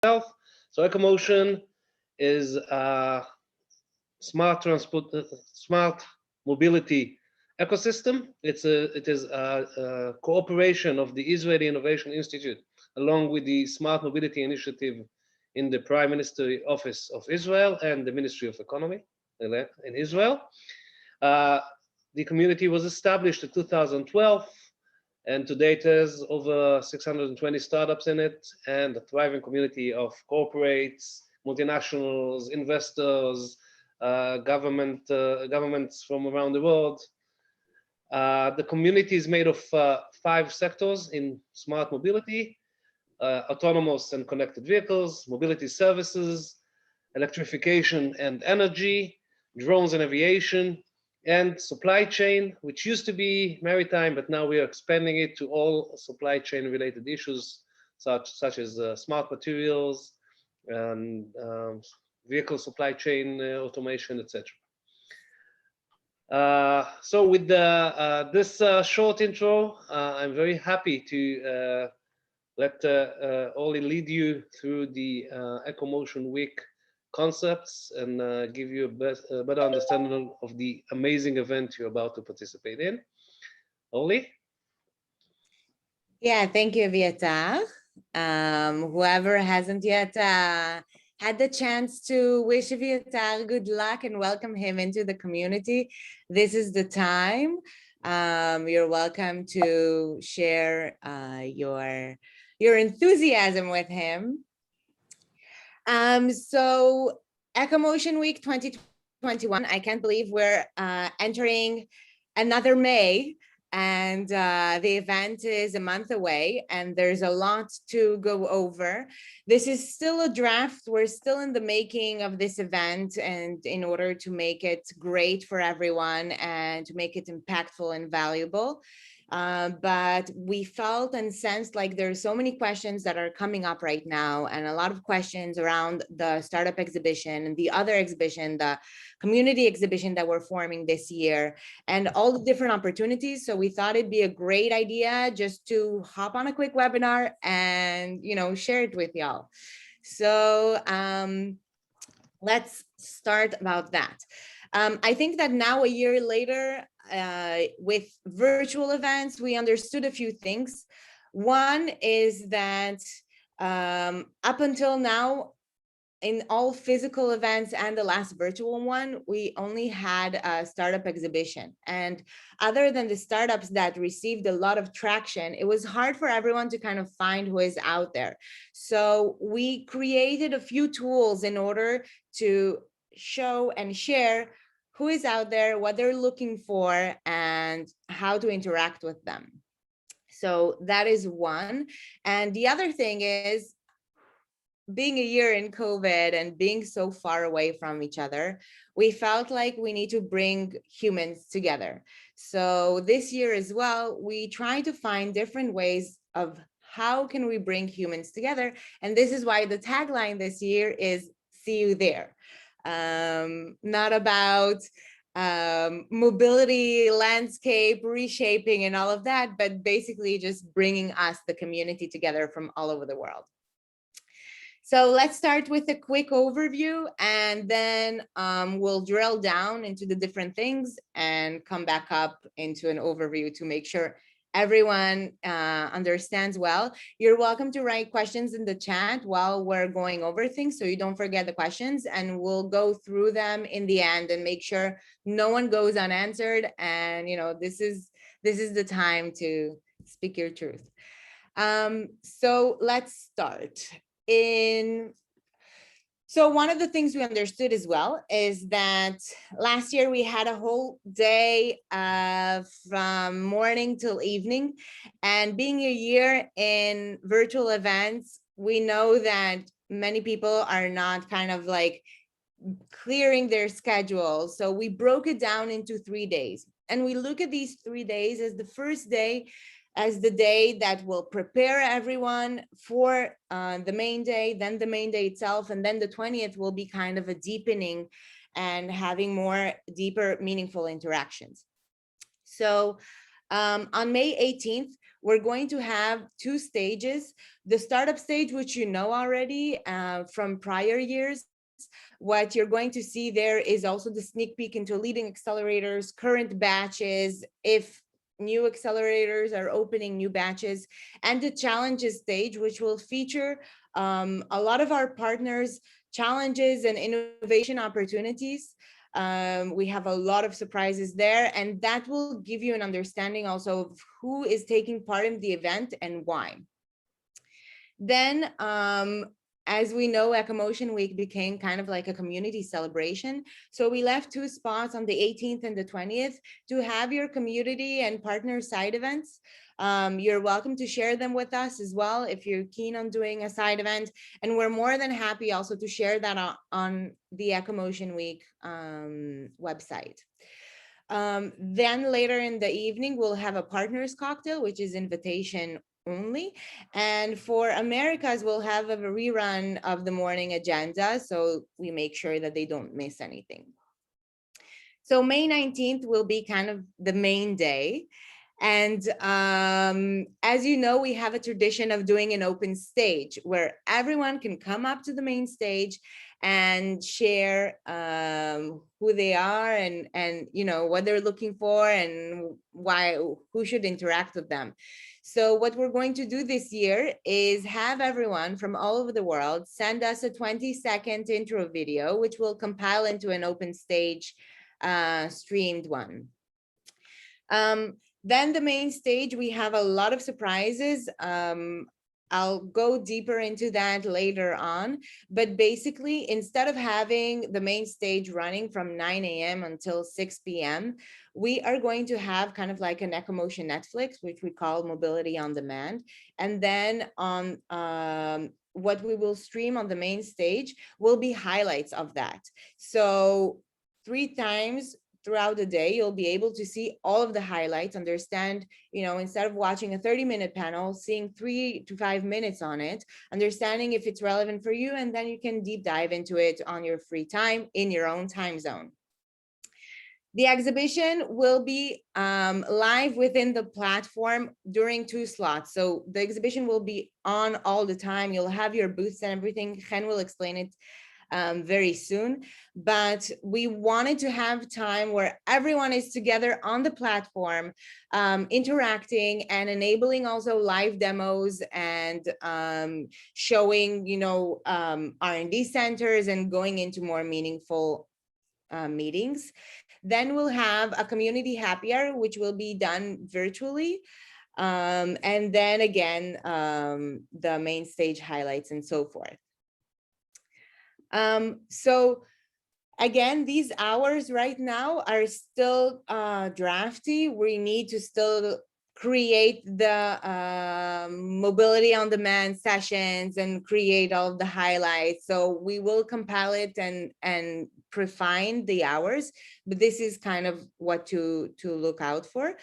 itself. So EcoMotion is a smart mobility ecosystem. It is a cooperation of the Israeli Innovation Institute along with the Smart Mobility Initiative in the Prime Minister Office of Israel and the Ministry of Economy in Israel. Uh, the community was established in 2012, and to date has over 620 startups in it and a thriving community of corporates, multinationals, investors, governments from around the world. The community is made of 5 sectors in smart mobility: autonomous and connected vehicles, mobility services, electrification and energy, drones and aviation, and supply chain, which used to be maritime, but now we are expanding it to all supply chain related issues, such as smart materials and vehicle supply chain automation, etc. So with this short intro, I'm very happy to let Oli lead you through the EcoMotion Week concepts and give you a better understanding of the amazing event you're about to participate in. Oli? Yeah, thank you, Aviatar. Whoever hasn't yet had the chance to wish Aviatar good luck and welcome him into the community, this is the time. You're welcome to share your enthusiasm with him. So EcoMotion Week 2021, I can't believe we're entering another May, and the event is a month away and there's a lot to go over. This is still a draft. We're still in the making of this event, and in order to make it great for everyone and to make it impactful and valuable. But we felt and sensed like there's so many questions that are coming up right now, and a lot of questions around the startup exhibition and the other exhibition, the community exhibition that we're forming this year, and all the different opportunities. So we thought it'd be a great idea just to hop on a quick webinar and, you know, share it with y'all. So let's start about that. I think that now, a year later, with virtual events, we understood a few things. One is that up until now, in all physical events and the last virtual one, we only had a startup exhibition. And other than the startups that received a lot of traction, it was hard for everyone to kind of find who is out there. So we created a few tools in order to show and share who is out there, what they're looking for, and how to interact with them. So that is one. And the other thing is, being a year in COVID and being so far away from each other, we felt like we need to bring humans together. So this year as well, we try to find different ways of how can we bring humans together. And this is why the tagline this year is "See you there." Not about mobility, landscape, reshaping and all of that, but basically just bringing us, the community, together from all over the world. So let's start with a quick overview, and then we'll drill down into the different things and come back up into an overview to make sure everyone understands well. You're welcome to write questions in the chat while we're going over things, so you don't forget the questions, and we'll go through them in the end and make sure no one goes unanswered. And, you know, this is the time to speak your truth. So let's start. So one of the things we understood as well is that last year we had a whole day from morning till evening, and being a year in virtual events, we know that many people are not kind of like clearing their schedule. So we broke it down into 3 days, and we look at these 3 days as the first day as the day that will prepare everyone for the main day, then the main day itself, and then the 20th will be kind of a deepening and having more deeper, meaningful interactions. So On May 18th, we're going to have 2 stages. The startup stage, which you know already from prior years. What you're going to see there is also the sneak peek into leading accelerators, current batches, if new accelerators are opening new batches, and the challenges stage, which will feature a lot of our partners' challenges and innovation opportunities. We have a lot of surprises there, and that will give you an understanding also of who is taking part in the event and why. Then, as we know, EcoMotion Week became kind of like a community celebration. So we left 2 spots on the 18th and the 20th to have your community and partner side events. You're welcome to share them with us as well if you're keen on doing a side event. And we're more than happy also to share that on the EcoMotion Week website. Then later in the evening, we'll have a partners cocktail, which is invitation only. And for Americas, we'll have a rerun of the morning agenda, so we make sure that they don't miss anything. So May 19th will be kind of the main day. And as you know, we have a tradition of doing an open stage where everyone can come up to the main stage and share who they are and you know what they're looking for and who should interact with them. So what we're going to do this year is have everyone from all over the world send us a 20-second intro video, which will compile into an open stage streamed one. Then the main stage, we have a lot of surprises. I'll go deeper into that later on, but basically, instead of having the main stage running from 9 a.m. until 6 p.m., we are going to have kind of like an EcoMotion Netflix, which we call Mobility on Demand. And then on what we will stream on the main stage will be highlights of that. So 3 times throughout the day, you'll be able to see all of the highlights, understand, you know, instead of watching a 30-minute panel, seeing 3 to 5 minutes on it, understanding if it's relevant for you, and then you can deep dive into it on your free time in your own time zone. The exhibition will be live within the platform during 2 slots. So the exhibition will be on all the time. You'll have your booths and everything. Chen will explain it very soon, but we wanted to have time where everyone is together on the platform, interacting and enabling also live demos and showing, you know, R&D centers and going into more meaningful meetings. Then we'll have a community happy hour, which will be done virtually. And then again, the main stage highlights and so forth. So again, these hours right now are still drafty. We need to still create the mobility on demand sessions and create all of the highlights. So we will compile it and refine the hours, but this is kind of what to look out for.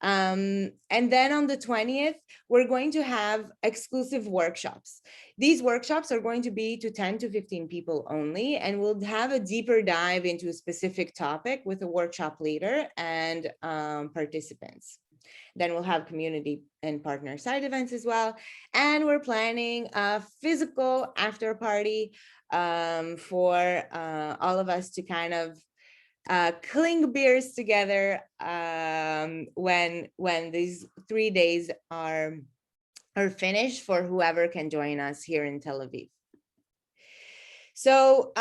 And then on the 20th, we're going to have exclusive workshops. These workshops are going to be to 10 to 15 people only, and we'll have a deeper dive into a specific topic with a workshop leader and participants. Then we'll have community and partner side events as well. And we're planning a physical after party for all of us to kind of clink beers together when these 3 days are finished for whoever can join us here in Tel Aviv. So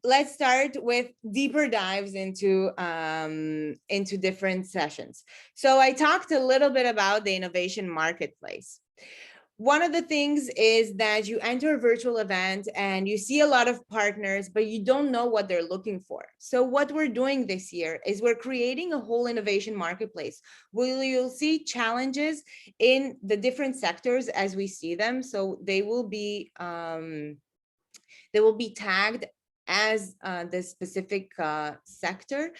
let's start with deeper dives into different sessions. So I talked a little bit about the innovation marketplace. One of the things is that you enter a virtual event and you see a lot of partners, but you don't know what they're looking for. So what we're doing this year is we're creating a whole innovation marketplace where you'll see challenges in the different sectors as we see them. So they will be tagged as the specific sector.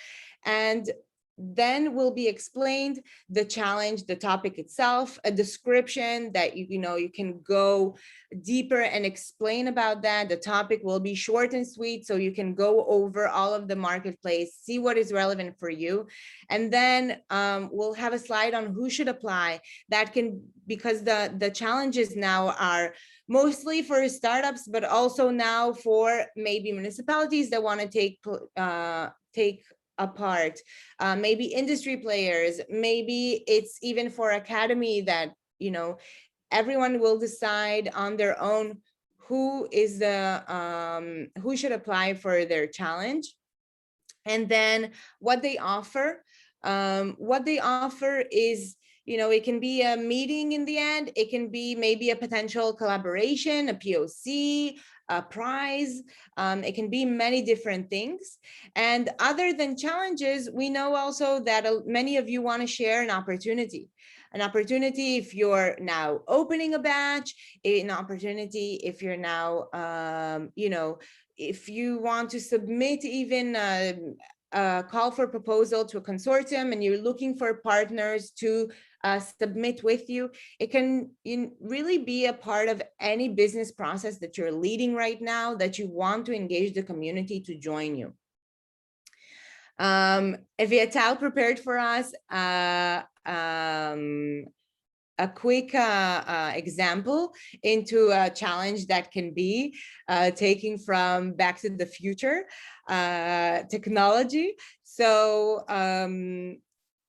And Then will be explained the challenge, the topic itself, a description that you can go deeper and explain about that. The topic will be short and sweet, so you can go over all of the marketplace, see what is relevant for you. And then we'll have a slide on who should apply. That can, because the challenges now are mostly for startups, but also now for maybe municipalities that want to take apart, maybe industry players, maybe it's even for academy that, everyone will decide on their own who is who should apply for their challenge. And then what they offer is, it can be a meeting in the end, it can be maybe a potential collaboration, a POC, a prize, it can be many different things. And other than challenges, we know also that many of you want to share an opportunity if you're now opening a batch, an opportunity if you're now, if you want to submit even a call for proposal to a consortium and you're looking for partners to submit with you. It can really be a part of any business process that you're leading right now, that you want to engage the community to join you. Viatal prepared for us a quick example into a challenge that can be taking from Back to the Future technology. So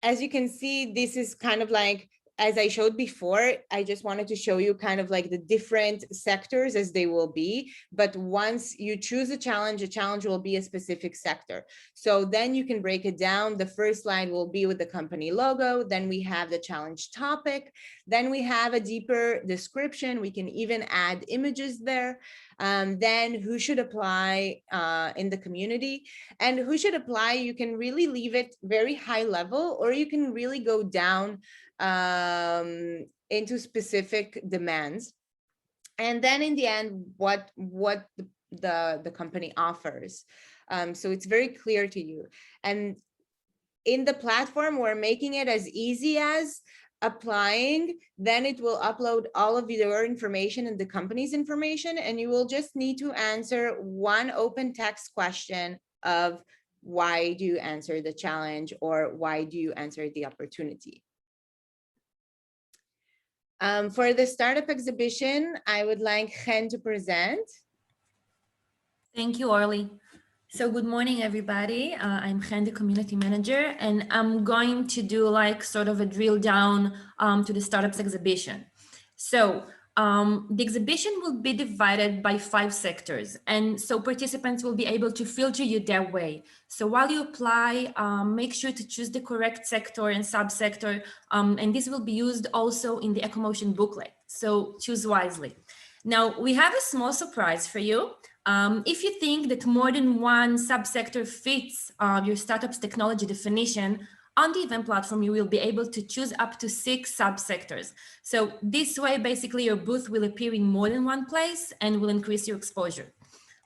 as you can see, this is kind of like, as I showed before, I just wanted to show you kind of like the different sectors as they will be. But once you choose a challenge will be a specific sector. So then you can break it down. The first slide will be with the company logo. Then we have the challenge topic. Then we have a deeper description. We can even add images there. Then who should apply in the community, and who should apply, you can really leave it very high level, or you can really go down into specific demands. And then in the end, what the company offers. So it's very clear to you. And in the platform, we're making it as easy as applying. Then it will upload all of your information and the company's information, and you will just need to answer one open text question of why do you answer the challenge, or why do you answer the opportunity. For the startup exhibition, I would like Chen to present. Thank you, Orly. So good morning, everybody. I'm Chen, the community manager, and I'm going to do like sort of a drill down to the startups exhibition. So the exhibition will be divided by 5 sectors, and so participants will be able to filter you their way. So while you apply, make sure to choose the correct sector and subsector, and this will be used also in the EcoMotion booklet. So choose wisely. Now we have a small surprise for you. If you think that more than one subsector fits your startup's technology definition, on the event platform, you will be able to choose up to 6 subsectors. So this way, basically, your booth will appear in more than one place and will increase your exposure.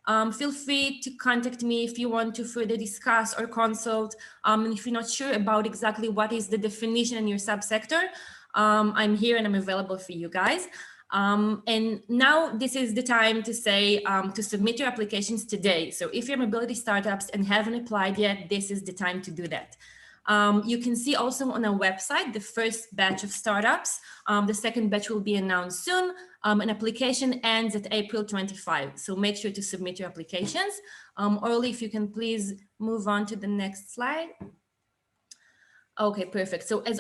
Feel free to contact me if you want to further discuss or consult. And if you're not sure about exactly what is the definition in your subsector, I'm here and I'm available for you guys. And now this is the time to say to submit your applications today. So if you're mobility startups and haven't applied yet, this is the time to do that. You can see also on our website the first batch of startups. The second batch will be announced soon. An application ends at April 25. So make sure to submit your applications. Orly, if you can please move on to the next slide. Okay, perfect. So as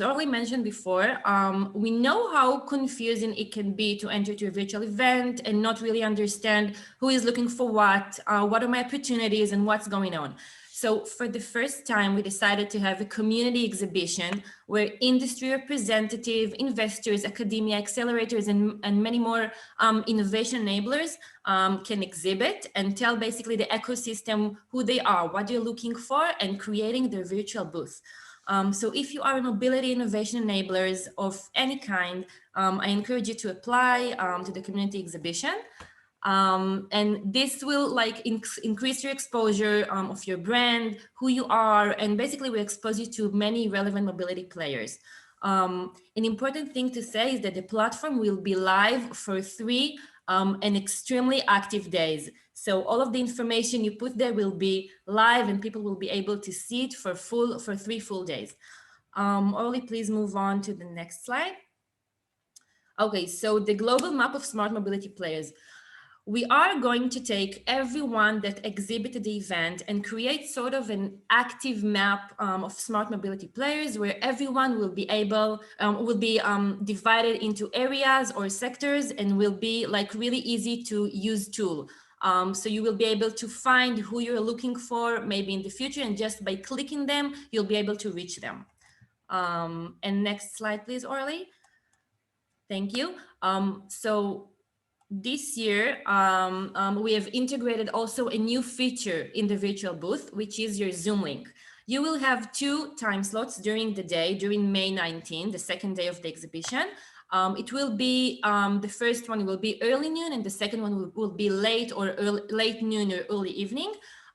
Orly mentioned before, we know how confusing it can be to enter to a virtual event and not really understand who is looking for what are my opportunities and what's going on. So for the first time, we decided to have a community exhibition where industry representative, investors, academia, accelerators, and many more innovation enablers can exhibit and tell basically the ecosystem who they are, what they're looking for, and creating their virtual booth. So if you are a mobility innovation enablers of any kind, I encourage you to apply to the community exhibition. And this will like increase your exposure of your brand, who you are, and basically will expose you to many relevant mobility players. An important thing to say is that the platform will be live for 3 and extremely active days. So all of the information you put there will be live and people will be able to see it for 3 full days. Orly, please move on to the next slide. Okay, so the global map of smart mobility players. We are going to take everyone that exhibited the event and create sort of an active map of smart mobility players where everyone will be able, divided into areas or sectors and will be like really easy to use tool. So you will be able to find who you're looking for maybe in the future, and just by clicking them, you'll be able to reach them. And next slide, please, Orly. Thank you. So this year, we have integrated also a new feature in the virtual booth, which is your Zoom link. You will have 2 time slots during the day, during May 19, the second day of the exhibition. It will be, the first one will be early noon, and the second one will be late noon or early evening.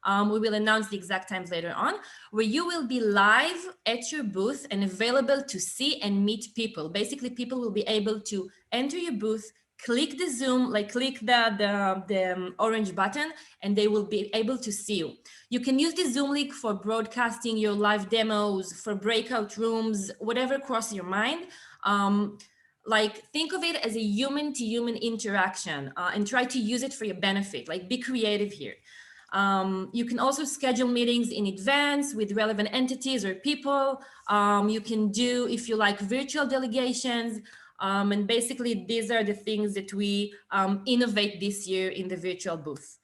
We will announce the exact times later on, where you will be live at your booth and available to see and meet people. Basically, people will be able to enter your booth, click the Zoom, like click the orange button, and they will be able to see you. You can use the Zoom link for broadcasting your live demos, for breakout rooms, whatever crosses your mind. Like think of it as a human-to-human interaction, and try to use it for your benefit. Like be creative here. You can also schedule meetings in advance with relevant entities or people. You can do, if you like, virtual delegations. And basically, these are the things that we innovate this year in the virtual booth.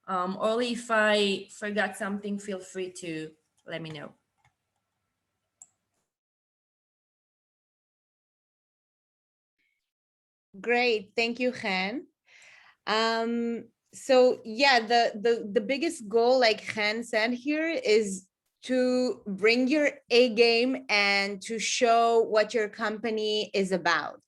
Orly, if I forgot something, feel free to let me know. Great, thank you, Chen. So yeah, the biggest goal, like Chen said here, is to bring your A game and to show what your company is about.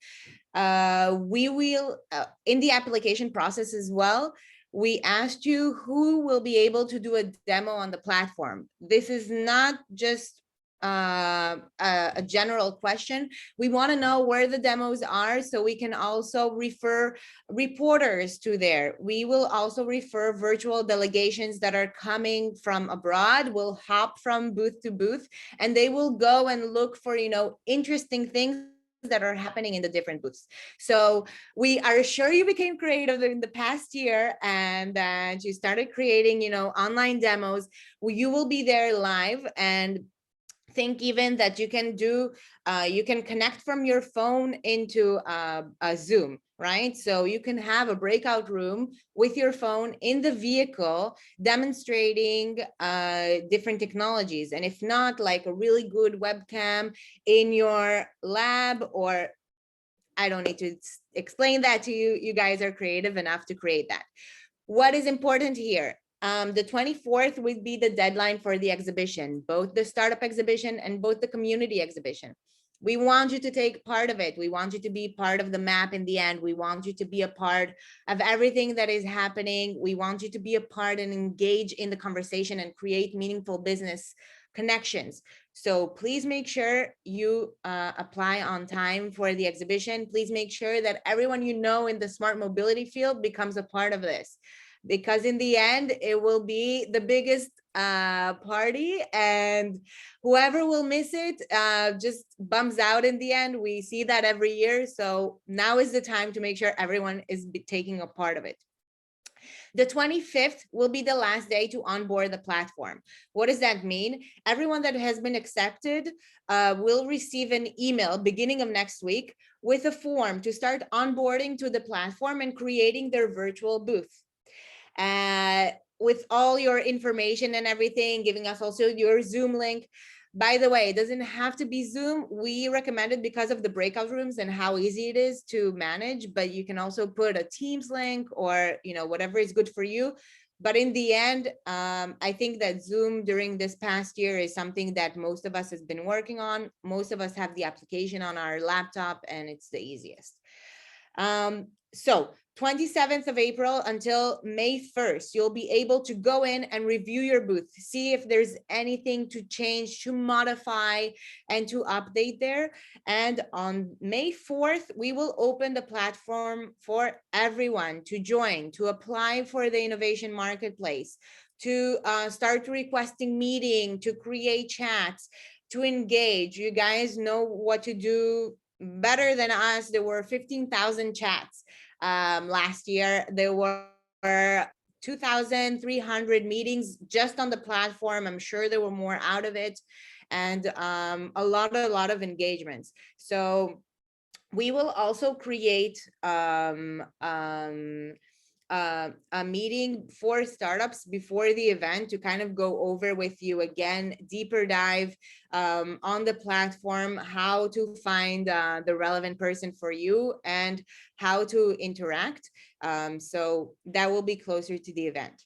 We will, in the application process as well, we asked you who will be able to do a demo on the platform. This is not just a general question. We want to know where the demos are, so we can also refer reporters to there. We will also refer virtual delegations that are coming from abroad, will hop from booth to booth, and they will go and look for, you know, interesting things that are happening in the different booths. So we are sure you became creative in the past year, and that you started creating, you know, online demos. You will be there live, and think even that you can do, you can connect from your phone into a Zoom, right? So you can have a breakout room with your phone in the vehicle demonstrating different technologies. And if not, like a really good webcam in your lab, or I don't need to explain that to you. You guys are creative enough to create that. What is important here? The 24th would be the deadline for the exhibition, both the startup exhibition and both the community exhibition. We want you to take part of it. We want you to be part of the map in the end. We want you to be a part of everything that is happening. We want you to be a part and engage in the conversation and create meaningful business connections. So please make sure you apply on time for the exhibition. Please make sure that everyone you know in the smart mobility field becomes a part of this, because in the end, it will be the biggest party, and whoever will miss it just bums out in the end. We see that every year. So now is the time to make sure everyone is taking a part of it. The 25th will be the last day to onboard the platform. What does that mean? Everyone that has been accepted will receive an email beginning of next week with a form to start onboarding to the platform and creating their virtual booth. With all your information and everything, giving us also your Zoom link. By the way, it doesn't have to be Zoom. We recommend it because of the breakout rooms and how easy it is to manage, but you can also put a Teams link or, you know, whatever is good for you. But in the end, I think that Zoom during this past year is something that most of us has been working on. Most of us have the application on our laptop and it's the easiest. So 27th of April until May 1st, you'll be able to go in and review your booth, see if there's anything to change, to modify, and to update there. And on May 4th, we will open the platform for everyone to join, to apply for the Innovation Marketplace, to start requesting meeting, to create chats, to engage. You guys know what to do better than us. There were 15,000 chats. Last year, there were 2,300 meetings just on the platform. I'm sure there were more out of it, and a lot of engagements. So we will also create a meeting for startups before the event to kind of go over with you again, deeper dive on the platform, how to find the relevant person for you and how to interact. So that will be closer to the event.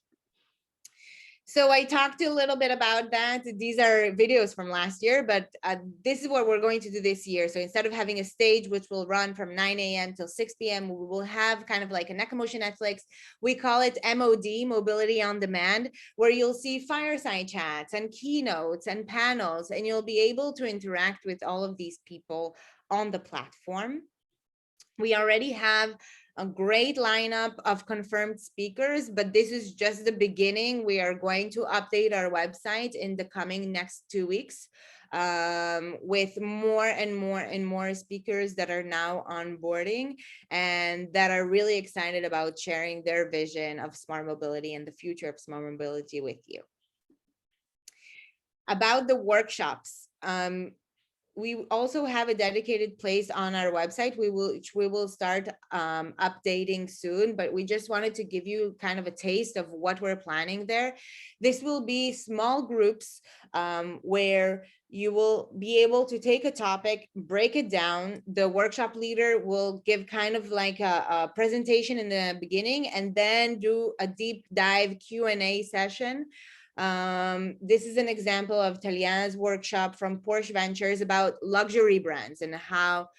So I talked a little bit about that. These are videos from last year, but this is what we're going to do this year. So instead of having a stage, which will run from 9 a.m. till 6 p.m., we will have kind of like an EcoMotion Netflix. We call it MOD, Mobility on Demand, where you'll see fireside chats and keynotes and panels, and you'll be able to interact with all of these people on the platform. We already have a great lineup of confirmed speakers, but this is just the beginning. We are going to update our website in the coming next 2 weeks with more and more speakers that are now onboarding and that are really excited about sharing their vision of smart mobility and the future of smart mobility with you. About the workshops, we also have a dedicated place on our website, which we will start updating soon, but we just wanted to give you kind of a taste of what we're planning there. This will be small groups where you will be able to take a topic, break it down. The workshop leader will give kind of like a presentation in the beginning and then do a deep dive Q&A session. This is an example of Taliana's workshop from Porsche Ventures about luxury brands and how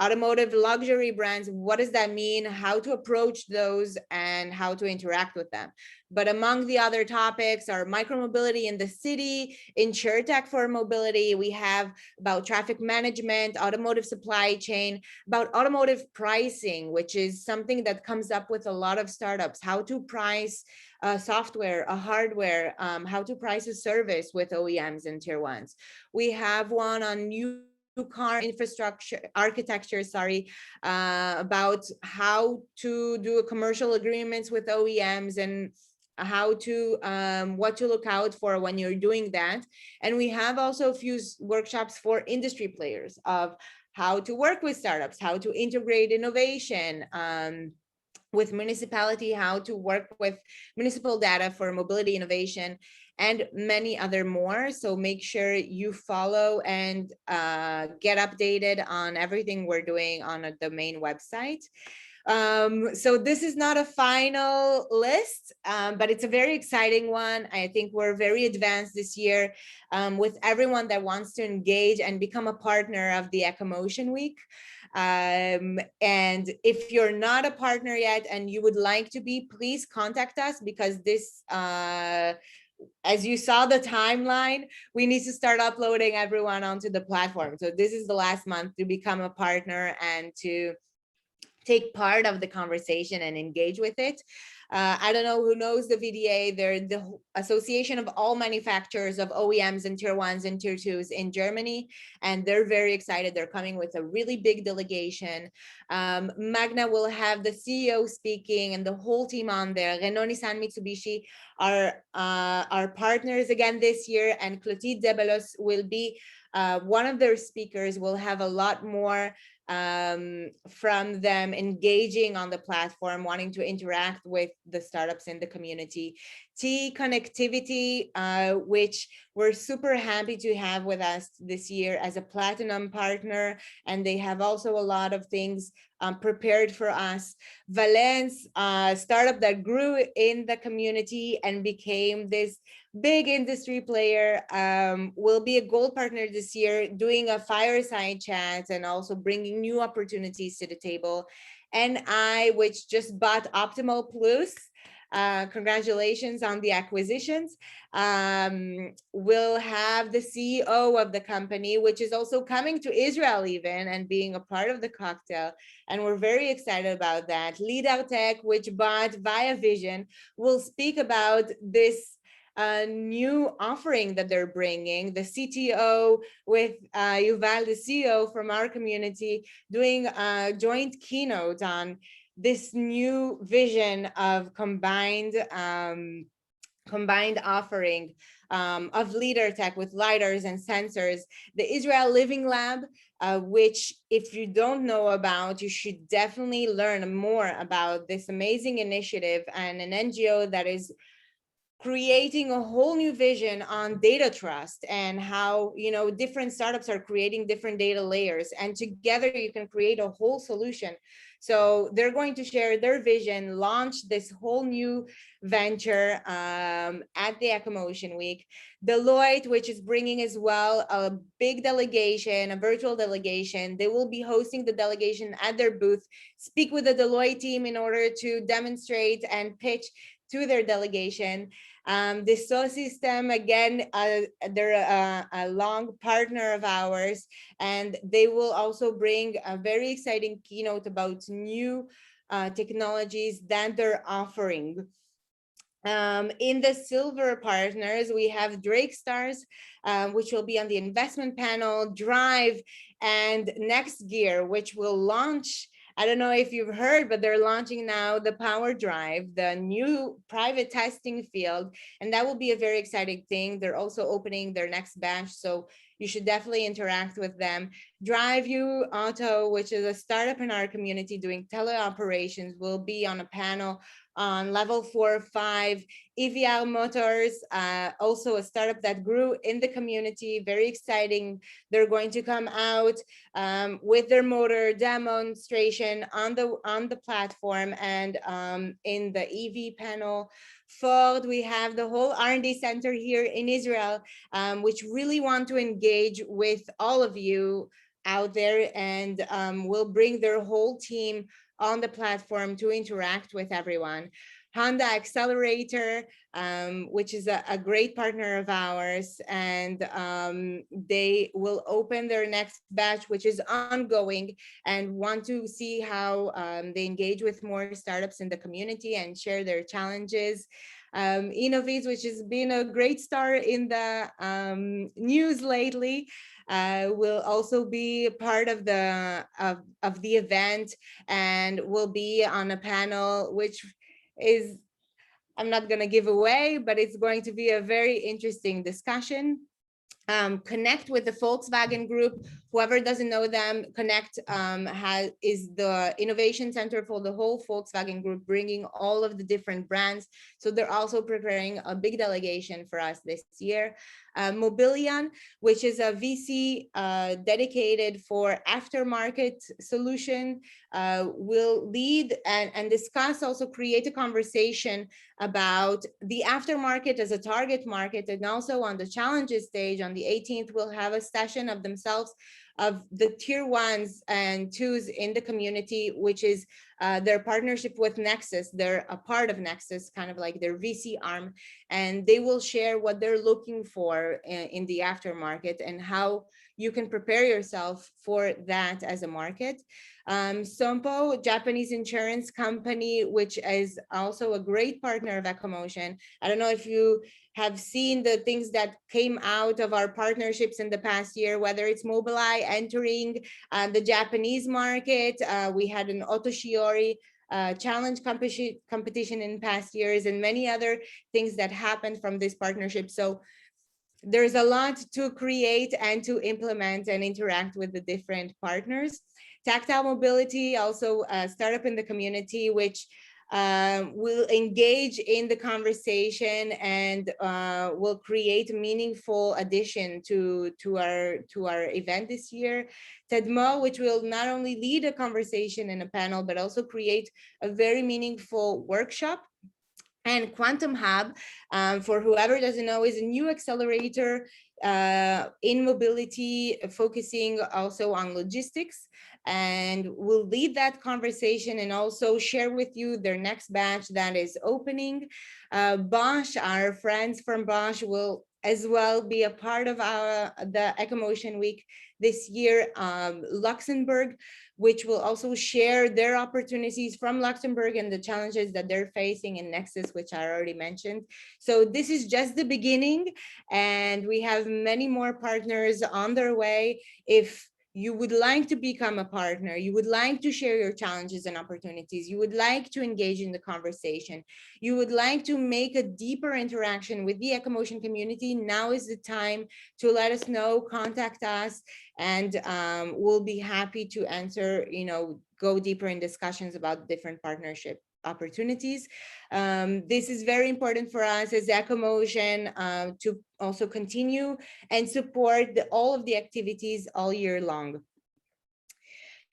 automotive luxury brands, what does that mean, how to approach those and how to interact with them. But among the other topics are micromobility in the city, InsurTech for mobility. We have about traffic management, automotive supply chain, about automotive pricing, which is something that comes up with a lot of startups, how to price software, a hardware, how to price a service with OEMs and tier ones. We have one on new car infrastructure architecture, about how to do commercial agreements with OEMs and how to what to look out for when you're doing that. And we have also a few workshops for industry players of how to work with startups, how to integrate innovation with municipality, how to work with municipal data for mobility innovation, and many other more. So make sure you follow and get updated on everything we're doing on the main website. So this is not a final list, but it's a very exciting one. I think we're very advanced this year with everyone that wants to engage and become a partner of the EcoMotion Week. And if you're not a partner yet and you would like to be, please contact us, because this, as you saw the timeline, we need to start uploading everyone onto the platform. So this is the last month to become a partner and to take part of the conversation and engage with it. I don't know who knows the VDA. They're the association of all manufacturers of OEMs and tier ones and tier twos in Germany, and they're very excited. They're coming with a really big delegation. Magna will have the CEO speaking and the whole team on there. Renault, Nissan, Mitsubishi are partners again this year, and Clotilde Debelos will be one of their speakers. Will have a lot more from them engaging on the platform, wanting to interact with the startups in the community. T Connectivity, which we're super happy to have with us this year as a platinum partner, and they have also a lot of things prepared for us. Valence, startup that grew in the community and became this big industry player, will be a gold partner this year, doing a fireside chat and also bringing new opportunities to the table. NI, which just bought Optimal Plus. Congratulations on the acquisitions. We'll have the CEO of the company, which is also coming to Israel even and being a part of the cocktail. And we're very excited about that. Leader Tech, which bought Via Vision, will speak about this new offering that they're bringing. The CTO with Yuval, the CEO from our community, doing a joint keynote on this new vision of combined offering of leader tech with lidars and sensors. The Israel Living Lab, which if you don't know about, you should definitely learn more about this amazing initiative, and an NGO that is creating a whole new vision on data trust and how, you know, different startups are creating different data layers, and together you can create a whole solution. So they're going to share their vision, launch this whole new venture at the EcoMotion Week. Deloitte, which is bringing as well a big delegation, a virtual delegation. They will be hosting the delegation at their booth, speak with the Deloitte team in order to demonstrate and pitch to their delegation. The SO System, again, they're a long partner of ours, and they will also bring a very exciting keynote about new technologies that they're offering. In the silver partners, we have Drake Stars, which will be on the investment panel, Drive, and Next Gear, which will launch. I don't know if you've heard, but they're launching now the Power Drive, the new private testing field, and that will be a very exciting thing. They're also opening their next batch, so you should definitely interact with them. Drive You Auto, which is a startup in our community doing teleoperations, will be on a panel on level 4 or 5. EVR Motors, also a startup that grew in the community, very exciting. They're going to come out with their motor demonstration on the platform and in the EV panel. Ford, we have the whole R&D center here in Israel, which really want to engage with all of you out there, and will bring their whole team on the platform to interact with everyone. Honda Accelerator, which is a great partner of ours, and they will open their next batch, which is ongoing, and want to see how they engage with more startups in the community and share their challenges. Innoviz, which has been a great star in the news lately, will also be part of the event, and will be on a panel, which is, I'm not going to give away, but it's going to be a very interesting discussion. Connect with the Volkswagen Group. Whoever doesn't know them, Connect is the innovation center for the whole Volkswagen Group, bringing all of the different brands. So they're also preparing a big delegation for us this year. Mobilion, which is a VC dedicated for aftermarket solution, will lead and discuss, also create a conversation about the aftermarket as a target market, and also on the challenges stage on the 18th, we'll have a session of themselves of the tier 1s and 2s in the community, which is their partnership with Nexus. They're a part of Nexus, kind of like their VC arm, and they will share what they're looking for in the aftermarket and how you can prepare yourself for that as a market. Sompo, Japanese insurance company, which is also a great partner of EcoMotion. I don't know if you have seen the things that came out of our partnerships in the past year, whether it's Mobileye entering the Japanese market. We had an Otoshiori challenge competition in past years, and many other things that happened from this partnership. So there's a lot to create and to implement and interact with the different partners. Tactile Mobility, also a startup in the community, which will engage in the conversation and will create a meaningful addition to our event this year. TEDMO, which will not only lead a conversation in a panel, but also create a very meaningful workshop. And Quantum Hub, for whoever doesn't know, is a new accelerator in mobility, focusing also on logistics, and will lead that conversation and also share with you their next batch that is opening. Bosch, our friends from Bosch, will as well be a part of the EcoMotion Week this year. Luxembourg, which will also share their opportunities from Luxembourg and the challenges that they're facing in Nexus, which I already mentioned. So this is just the beginning, and we have many more partners on their way. If you would like to become a partner, you would like to share your challenges and opportunities, you would like to engage in the conversation, you would like to make a deeper interaction with the EcoMotion community, now is the time to let us know, contact us, and we'll be happy to answer, go deeper in discussions about different partnership opportunities. This is very important for us as EcoMotion to also continue and support all of the activities all year long.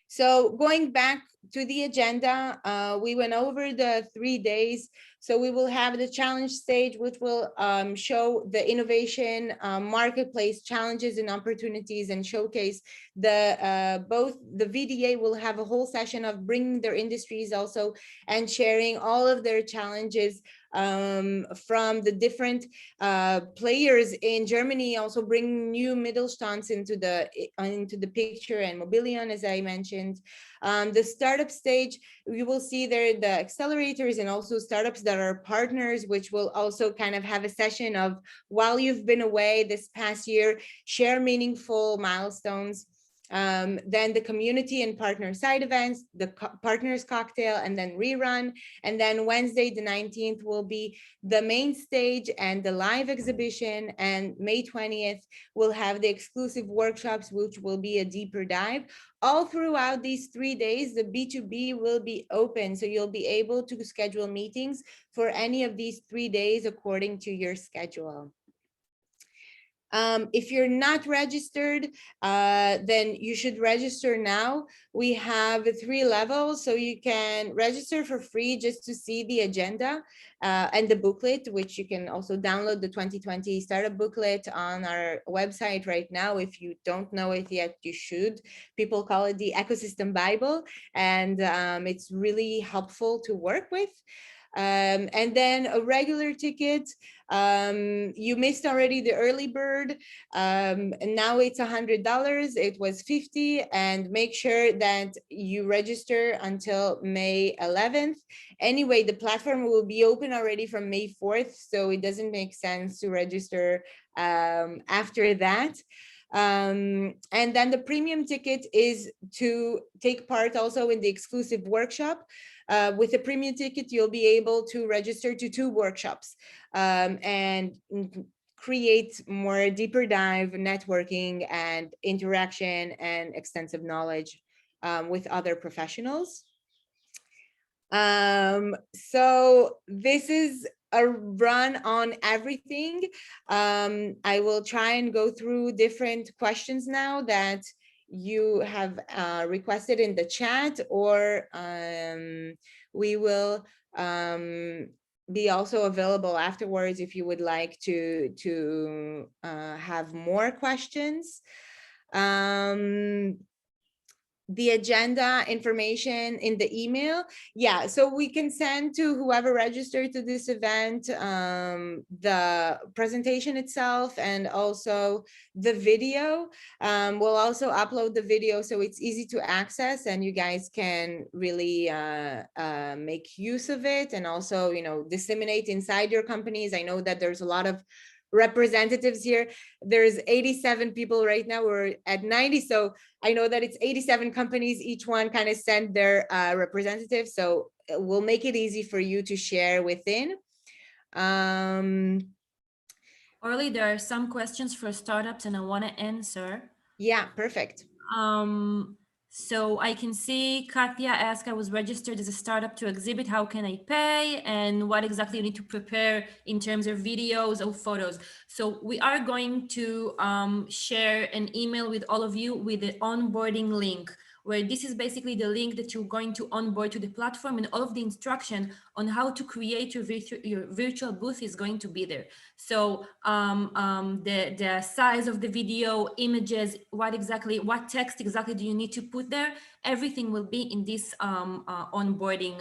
So going back to the agenda, we went over the 3 days. So we will have the challenge stage, which will show the innovation marketplace challenges and opportunities, and showcase both the VDA will have a whole session of bringing their industries also and sharing all of their challenges from the different players in Germany, also bring new Mittelstands into the picture, and Mobilion, as I mentioned. The startup stage, we will see there the accelerators and also startups that are partners, which will also kind of have a session of, while you've been away this past year, share meaningful milestones. Then the community and partner side events, the partners cocktail, and then rerun. And then Wednesday, the 19th, will be the main stage and the live exhibition. And May 20th, we'll have the exclusive workshops, which will be a deeper dive. All throughout these 3 days, the B2B will be open. So you'll be able to schedule meetings for any of these 3 days according to your schedule. If you're not registered, then you should register now. We have 3 levels, so you can register for free just to see the agenda and the booklet, which you can also download the 2020 startup booklet on our website right now. If you don't know it yet, you should. People call it the Ecosystem Bible, and it's really helpful to work with. And then a regular ticket, you missed already the early bird, and now it's $100. It was $50, and make sure that you register until May 11th. Anyway, the platform will be open already from May 4th, so it doesn't make sense to register after that. And then the premium ticket is to take part also in the exclusive workshop. With a premium ticket, you'll be able to register to 2 workshops and create more deeper dive networking and interaction and extensive knowledge with other professionals. So this is a run on everything. I will try and go through different questions now that you have requested in the chat, or we will be also available afterwards if you would like to have more questions. The agenda information in the email. Yeah, so we can send to whoever registered to this event the presentation itself and also the video. We'll also upload the video so it's easy to access and you guys can really make use of it, and also, disseminate inside your companies. I know that there's a lot of representatives here. There's 87 people right now. We're at 90, so I know that it's 87 companies. Each one kind of sent their representatives, so we'll make it easy for you to share within. Orly, there are some questions for startups and I want to answer. Yeah, perfect. So I can see Katya asked, I was registered as a startup to exhibit. How can I pay? And what exactly you need to prepare in terms of videos or photos? So we are going to share an email with all of you with the onboarding link, where this is basically the link that you're going to onboard to the platform, and all of the instruction on how to create your virtual booth is going to be there. So the size of the video, images, what text exactly do you need to put there? Everything will be in this onboarding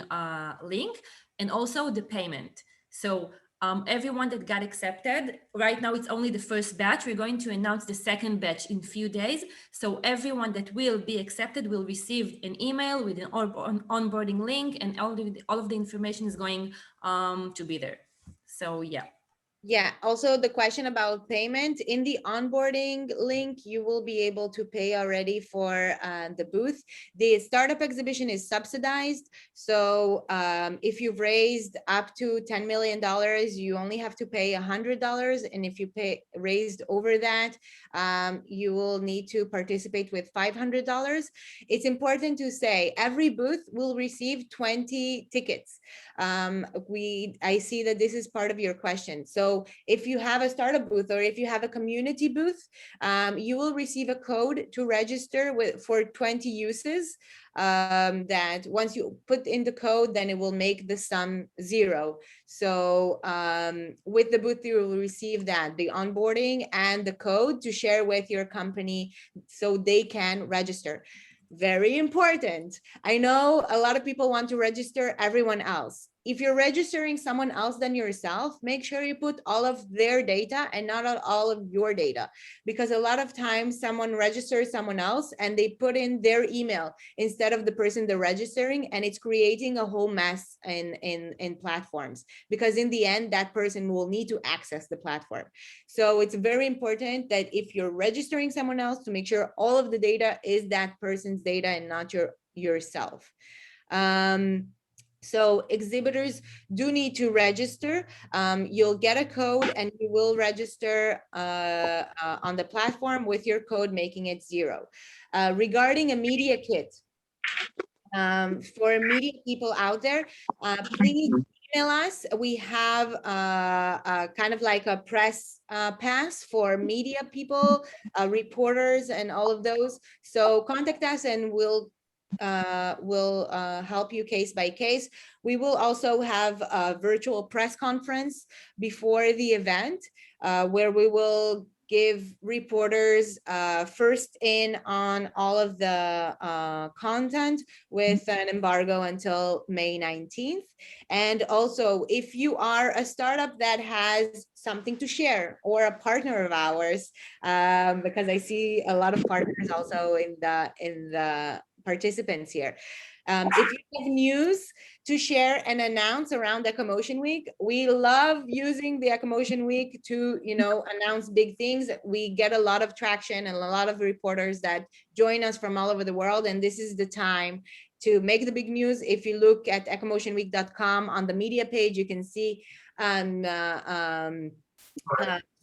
link, and also the payment. So everyone that got accepted, right now it's only the first batch. We're going to announce the second batch in a few days. So everyone that will be accepted will receive an email with an onboarding link, and all of the information is going to be there. So yeah. Yeah, also the question about payment, in the onboarding link, you will be able to pay already for the booth. The startup exhibition is subsidized. So if you've raised up to $10 million, you only have to pay $100. And if you raised over that, you will need to participate with $500. It's important to say every booth will receive 20 tickets. I see that this is part of your question. So if you have a startup booth or if you have a community booth, you will receive a code to register for 20 uses. That once you put in the code, then it will make the sum 0. So with the booth, you will receive that, the onboarding and the code to share with your company so they can register. Very important. I know a lot of people want to register everyone else. If you're registering someone else than yourself, make sure you put all of their data and not all of your data, because a lot of times someone registers someone else and they put in their email instead of the person they're registering, and it's creating a whole mess in platforms, because in the end that person will need to access the platform. So it's very important that if you're registering someone else, to make sure all of the data is that person's data and not yourself. So exhibitors do need to register. You'll get a code and you will register on the platform with your code, making it 0. Regarding a media kit, for media people out there, please email us. We have kind of like a press pass for media people, reporters, and all of those. So contact us and we'll help you case by case. We will also have a virtual press conference before the event, where we will give reporters first in on all of the content with an embargo until May 19th. And also, if you are a startup that has something to share or a partner of ours, because I see a lot of partners also in the participants here. If you have news to share and announce around EcoMotion Week, we love using the EcoMotion Week to, announce big things. We get a lot of traction and a lot of reporters that join us from all over the world, and this is the time to make the big news. If you look at ecomotionweek.com on the media page, you can see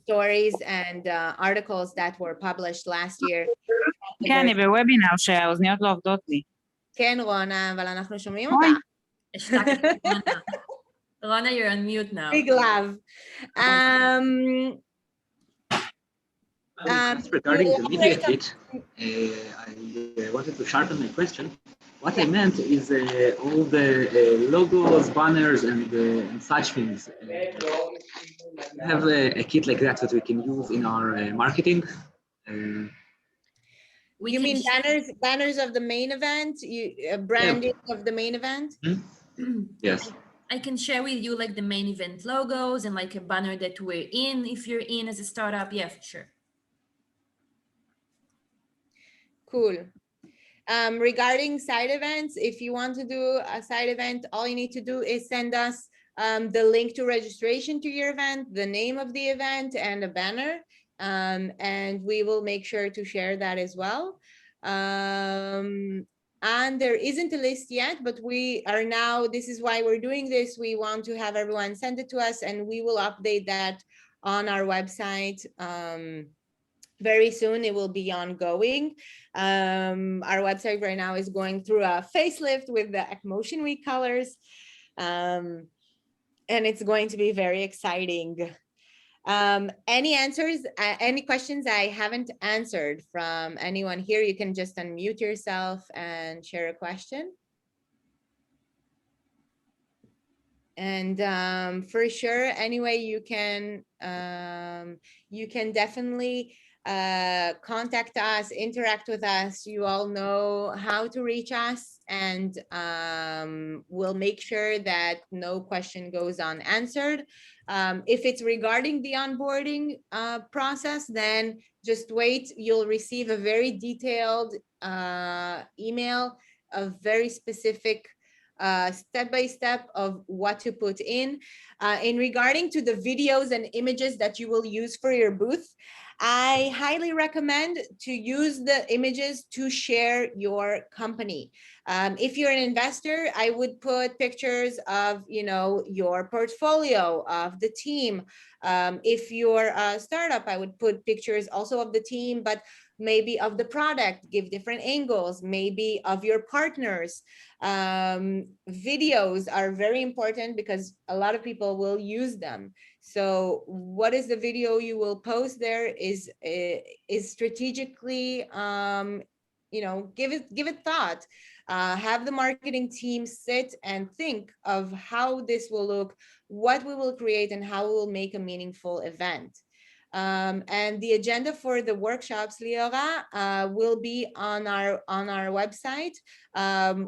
stories and articles that were published last year. כן, אני בוובינר שהאוזניות לא עובדות לי. כן, רונה, אבל אנחנו שומעים אותך. Rona, you're on mute now. Big love. Regarding the media kit, I wanted to sharpen my question. What I meant is all the logos, banners, and such things. Have a kit like that we can use in our marketing. You mean banners of the main event, branding of the main event? Yes. I can share with you like the main event logos and like a banner that we're in if you're in as a startup. Yeah, for sure. Cool. Regarding side events, if you want to do a side event, all you need to do is send us the link to registration to your event, the name of the event, and a banner. And we will make sure to share that as well. And there isn't a list yet, but we are now, this is why we're doing this. We want to have everyone send it to us, and we will update that on our website. Very soon it will be ongoing. Our website right now is going through a facelift with the EcoMotion Week colors. And it's going to be very exciting. Any answers, any questions I haven't answered from anyone here? You can just unmute yourself and share a question. And for sure, anyway, you can definitely contact us, interact with us. You all know how to reach us, and we'll make sure that no question goes unanswered. If it's regarding the onboarding process, then just wait. You'll receive a very detailed email of very specific step-by-step of what to put in regarding to the videos and images that you will use for your booth. I highly recommend to use the images to share your company. If you're an investor, I would put pictures of, you know, your portfolio of the team. If you're a startup, I would put pictures also of the team, but maybe of the product, give different angles, maybe of your partners. Videos are very important because a lot of people will use them. So what is the video you will post there is strategically, you know, give it thought. Have the marketing team sit and think of how this will look, what we will create, and how we will make a meaningful event. And the agenda for the workshops, Liora, will be on our website.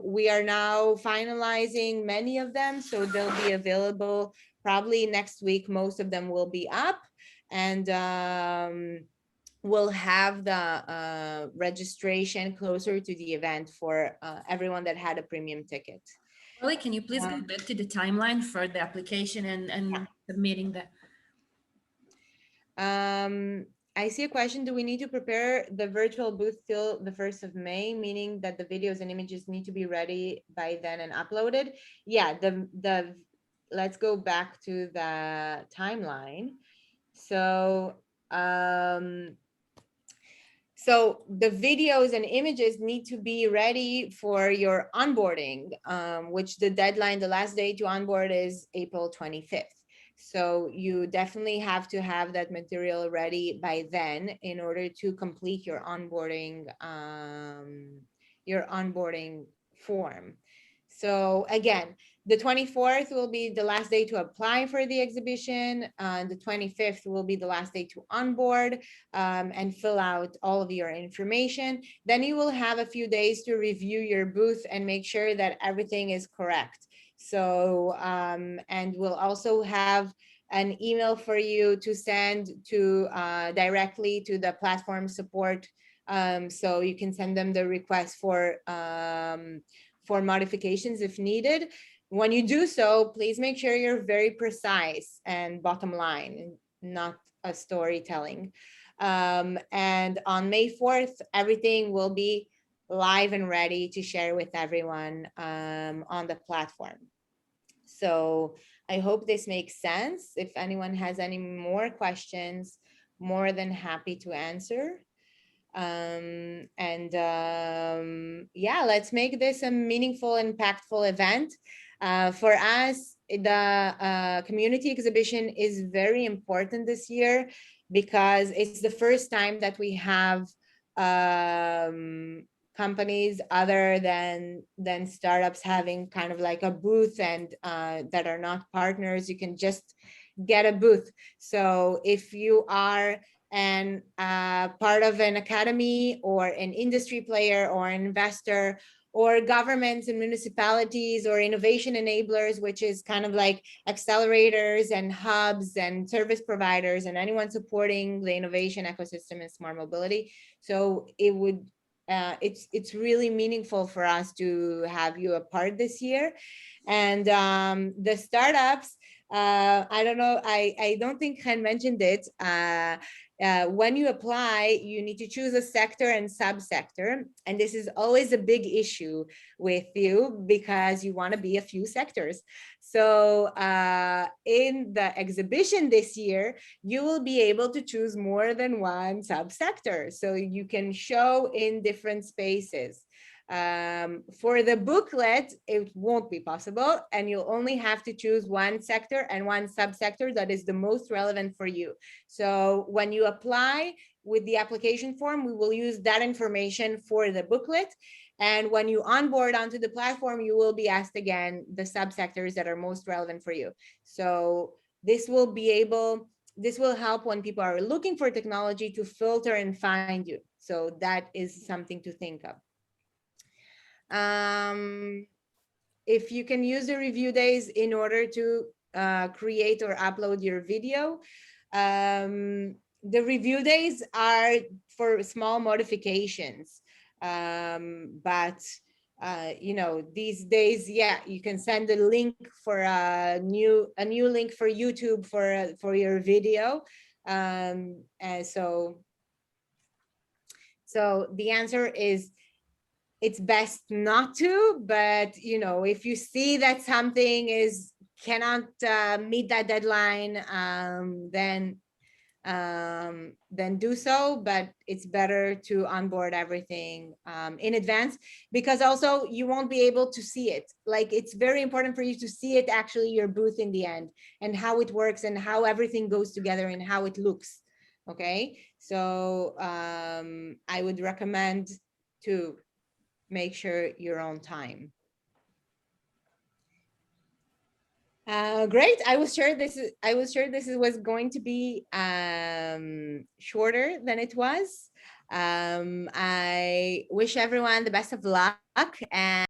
We are now finalizing many of them, so they'll be available probably next week. Most of them will be up, and we'll have the registration closer to the event for everyone that had a premium ticket. Orly, can you please go back to the timeline for the application and submitting the... I see a question. Do we need to prepare the virtual booth till the 1st of May, meaning that the videos and images need to be ready by then and uploaded? Yeah, let's go back to the timeline. So, so the videos and images need to be ready for your onboarding, which the deadline, the last day to onboard is April 25th. So you definitely have to have that material ready by then in order to complete your onboarding form. So again, the 24th will be the last day to apply for the exhibition. The 25th will be the last day to onboard and fill out all of your information. Then you will have a few days to review your booth and make sure that everything is correct. So, and we'll also have an email for you to send to directly to the platform support. So you can send them the request for modifications if needed. When you do so, please make sure you're very precise and bottom line, not a storytelling. And on May 4th, everything will be live and ready to share with everyone on the platform. So I hope this makes sense. If anyone has any more questions, more than happy to answer. Yeah, let's make this a meaningful, impactful event. For us, the community exhibition is very important this year because it's the first time that we have companies other than startups having kind of like a booth and that are not partners. You can just get a booth. So if you are and part of an academy or an industry player or an investor or governments and municipalities or innovation enablers, which is kind of like accelerators and hubs and service providers and anyone supporting the innovation ecosystem in smart mobility. So it would, it's really meaningful for us to have you a part this year. And the startups, I don't know, I don't think Chen mentioned it. When you apply, you need to choose a sector and subsector. And this is always a big issue with you because you want to be a few sectors. So in the exhibition this year, you will be able to choose more than one subsector. So you can show in different spaces. For the booklet, it won't be possible, and you'll only have to choose one sector and one subsector that is the most relevant for you. So when you apply with the application form, we will use that information for the booklet. And when you onboard onto the platform, you will be asked again the subsectors that are most relevant for you. So this will help when people are looking for technology to filter and find you. So that is something to think of. If you can use the review days in order to create or upload your video, the review days are for small modifications, but you know, these days, yeah, you can send a link for a new link for YouTube for your video, and so the answer is it's best not to, but you know, if you see that something cannot meet that deadline, then do so, but it's better to onboard everything in advance, because also you won't be able to see it. Like, it's very important for you to see it, actually, your booth in the end, and how it works and how everything goes together and how it looks. Okay, so I would recommend to make sure you're on time. Great. I was sure this was going to be shorter than it was. I wish everyone the best of luck, and